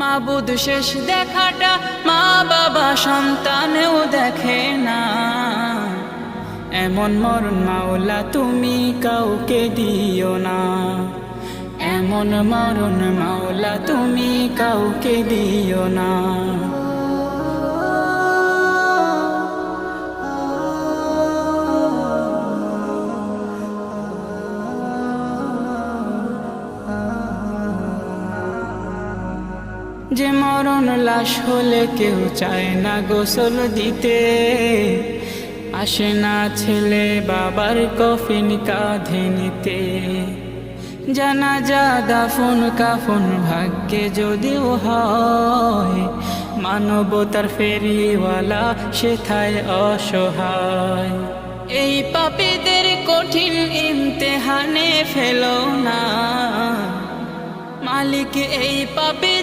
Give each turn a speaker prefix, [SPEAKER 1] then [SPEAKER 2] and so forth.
[SPEAKER 1] মাবুদ শেষ দেখাটা মা বাবা সন্তানেও দেখে না। এমন মরণ মাওলা তুমি কাউকে দিও না, এমন মরণ মাওলা তুমি কাউকে দিও না। যে মরণ লাশ হলে কেউ চায় না গোসল দিতে, আসে না ছেলে বাবার কফিন কাঁধে নিতে। জানাজা দাফন কাফন ভাগ্যে যদিও হয়, মানবতার ফেরিওয়ালা সেথায় অসহায়। এই পাপীদের কঠিন ইমতেহানে ফেলো না, মালিক এই পাপী